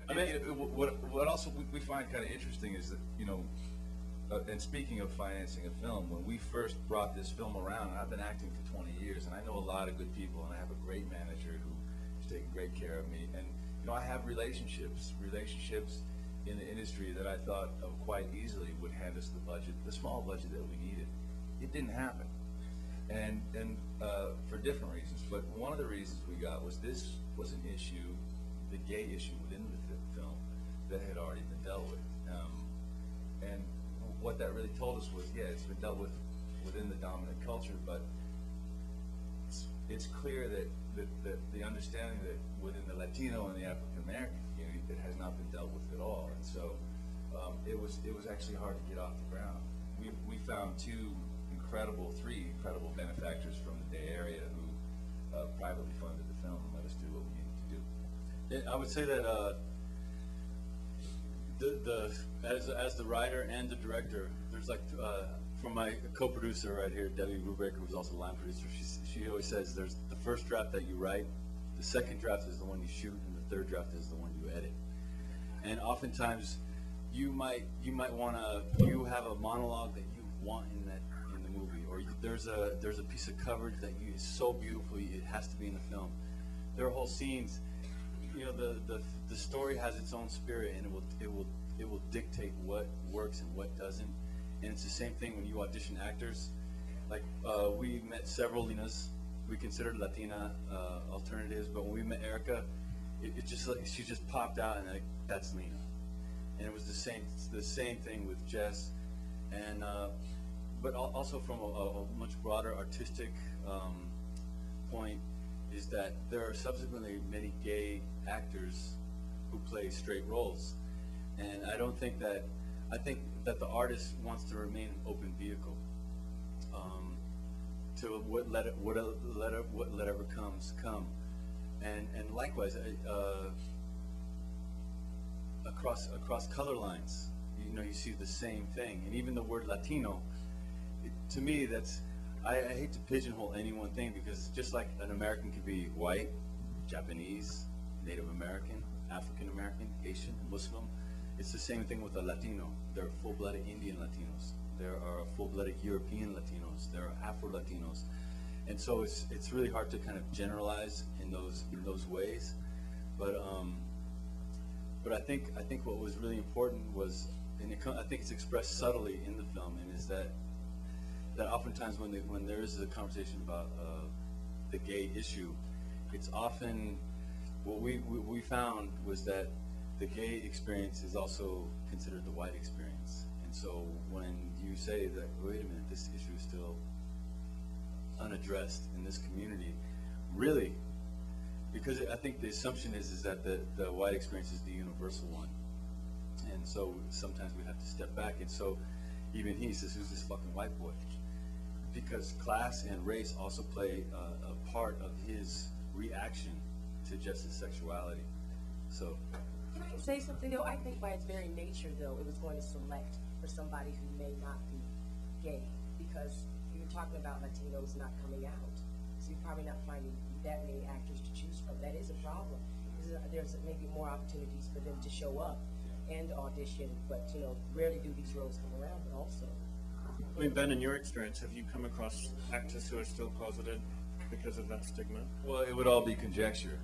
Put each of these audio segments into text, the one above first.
I mean, what also we find kind of interesting is that, and speaking of financing a film, when we first brought this film around, and I've been acting for 20 years, and I know a lot of good people, and I have a great manager who's taking great care of me, and I have relationships in the industry that I thought of quite easily would hand us the small budget that we needed. It didn't happen, and for different reasons. But one of the reasons we got was this was an issue, the gay issue within the film, that had already been dealt with, and what that really told us was, yeah, it's been dealt with within the dominant culture, but it's clear that the understanding that within the Latino and the African American community, it has not been dealt with at all, and so it was actually hard to get off the ground. We found three incredible benefactors from the Bay Area who privately funded the film and let us do what we needed to do. I would say that as the writer and the director, there's like from my co-producer right here, Debbie Brubaker, who's also the line producer, she always says there's the first draft that you write, the second draft is the one you shoot, and the third draft is the one you edit. And oftentimes you might you have a monologue that you want in the movie, or there's a piece of coverage that is so beautiful it has to be in the film. There are whole scenes. The story has its own spirit, and it will dictate what works and what doesn't. And it's the same thing when you audition actors. Like we met several Linas. We considered Latina alternatives, but when we met Erica, it just like she just popped out, and like, that's Lina. And it was the same thing with Jess, and but also from a much broader artistic point, is that there are subsequently many gay actors who play straight roles, and I think that the artist wants to remain an open vehicle to whatever comes, and likewise across color lines, you see the same thing, and even the word Latino, to me, I hate to pigeonhole any one thing, because just like an American could be white, Japanese, Native American, African American, Asian, Muslim, it's the same thing with a Latino. There are full-blooded Indian Latinos. There are full-blooded European Latinos. There are Afro-Latinos. And so it's really hard to kind of generalize in those ways. But I think what was really important was, and I think it's expressed subtly in the film, and is that oftentimes when there is a conversation about the gay issue, it's often what we found was that the gay experience is also considered the white experience. And so when you say that, wait a minute, this issue is still unaddressed in this community, really, because I think the assumption is that the white experience is the universal one. And so sometimes we have to step back. And so even he says, who's this fucking white boy? Because class and race also play a part of his reaction to just his sexuality. So. Can I say something though? I think by its very nature though, it was going to select for somebody who may not be gay, because you're talking about Latinos not coming out. So you're probably not finding that many actors to choose from. That is a problem. There's maybe more opportunities for them to show up and audition, but rarely do these roles come around, but also. I mean, Ben, in your experience, have you come across actors who are still closeted because of that stigma? Well, it would all be conjecture,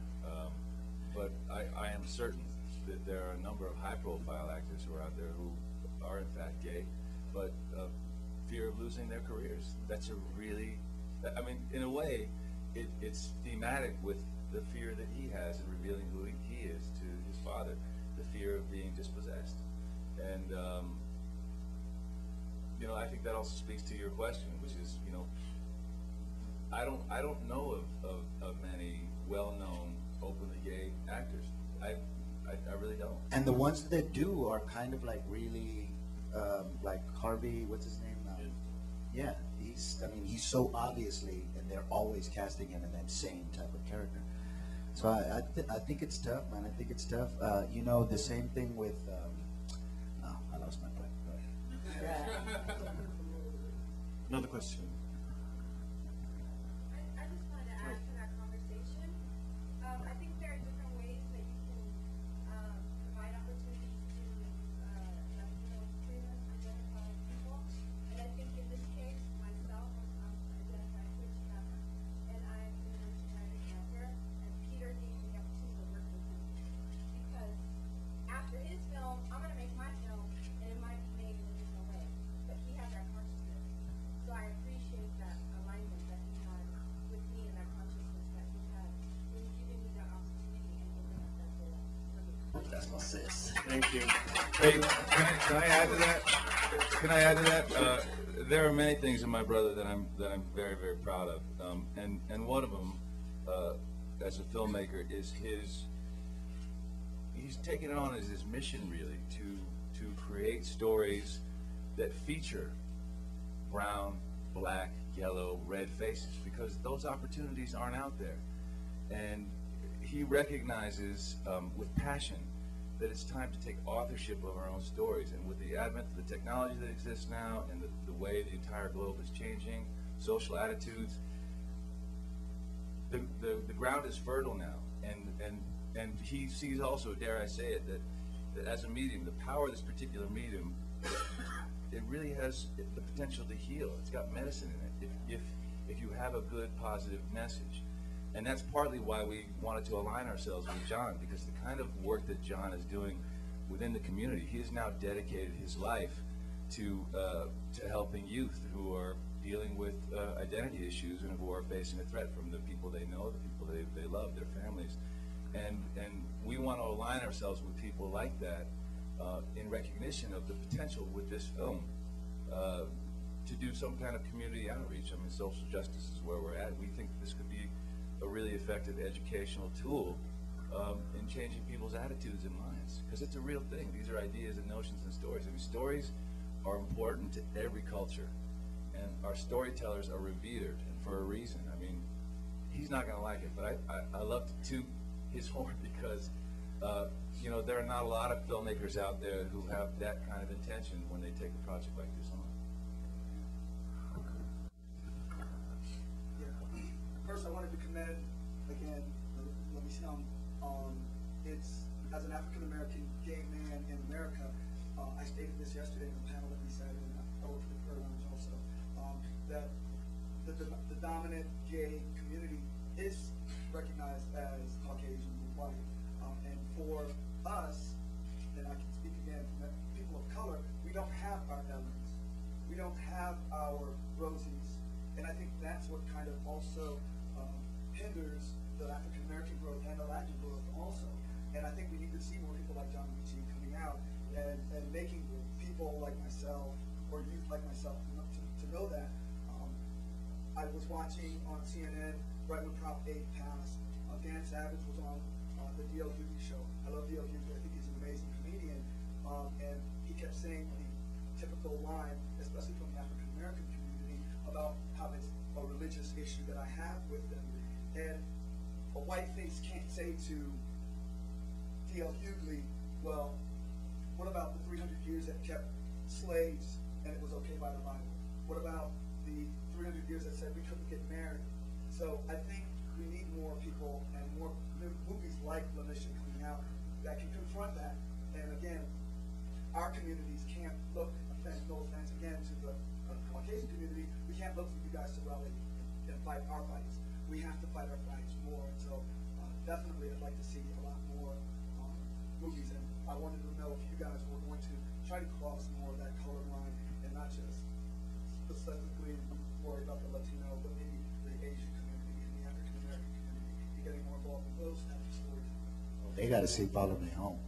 but I am certain that there are a number of high-profile actors who are out there who are in fact gay, but fear of losing their careers. That's I mean, in a way, it's thematic with the fear that he has in revealing who he is to his father, the fear of being dispossessed. And I think that also speaks to your question, which is, I don't know of many well-known openly gay actors. I really don't. And the ones that do are kind of like really, like Harvey, what's his name? Yeah, he's so obviously, and they're always casting him in that same type of character. So I think it's tough, man. I think it's tough. The same thing with, I lost my point. Go ahead. Another question. I just wanted to add to that conversation. I think there are different ways that you can That's my sis. Thank you. Hey, can I add to that? Can I add to that? There are many things in my brother that I'm very, very proud of, and one of them, as a filmmaker, is he's taken it on as his mission, really, to create stories that feature brown, black, yellow, red faces, because those opportunities aren't out there. And he recognizes with passion that it's time to take authorship of our own stories. And with the advent of the technology that exists now and the way the entire globe is changing, social attitudes, the ground is fertile now. And he sees also, dare I say it, that as a medium, the power of this particular medium, it really has the potential to heal. It's got medicine in it if you have a good, positive message. And that's partly why we wanted to align ourselves with John, because the kind of work that John is doing within the community, he has now dedicated his life to helping youth who are dealing with identity issues and who are facing a threat from the people they know, the people they love, their families. And we want to align ourselves with people like that in recognition of the potential with this film to do some kind of community outreach. I mean, social justice is where we're at. We think this could be a really effective educational tool in changing people's attitudes and minds, because it's a real thing. These are ideas and notions and stories. I mean, stories are important to every culture, and our storytellers are revered, and for a reason. I mean, he's not going to like it, but I love to toot his horn because you know, there are not a lot of filmmakers out there who have that kind of intention when they take a project like this on. First, I wanted to commend, again, let me sound, it's, as an African-American gay man in America, I stated this yesterday in the panel that we sat in, I work for the Prayer Lounge also, that the dominant gay community is recognized as Caucasian and white, and for us, and I can speak again from people of color, we don't have our Ellens, we don't have our Rosies, and I think that's what kind of also hinders the African American growth and the Latin growth also. And I think we need to see more people like John Ricci coming out and making people like myself or youth like myself to know that. I was watching on CNN right when Prop 8 passed. Dan Savage was on the D.L. Hughley show. I love D.L. Hughley. I think he's an amazing comedian. And he kept saying the typical line, especially from the African American community, about how it's a religious issue that I have with them. And a white face can't say to D.L. Hughley, well, what about the 300 years that kept slaves and it was okay by the Bible? What about the 300 years that said we couldn't get married? So I think we need more people and more movies like La Mission coming out that can confront that. And again, our communities can't look, no offense again to the Caucasian community, we can't look for you guys to rally and fight our fights. We have to fight our fights more. And so definitely I'd like to see a lot more movies. And I wanted to know if you guys were going to try to cross more of that color line and not just specifically worry about the Latino, but maybe the Asian community and the African American community and getting more involved in those types of stories. They got to see Follow Me Home.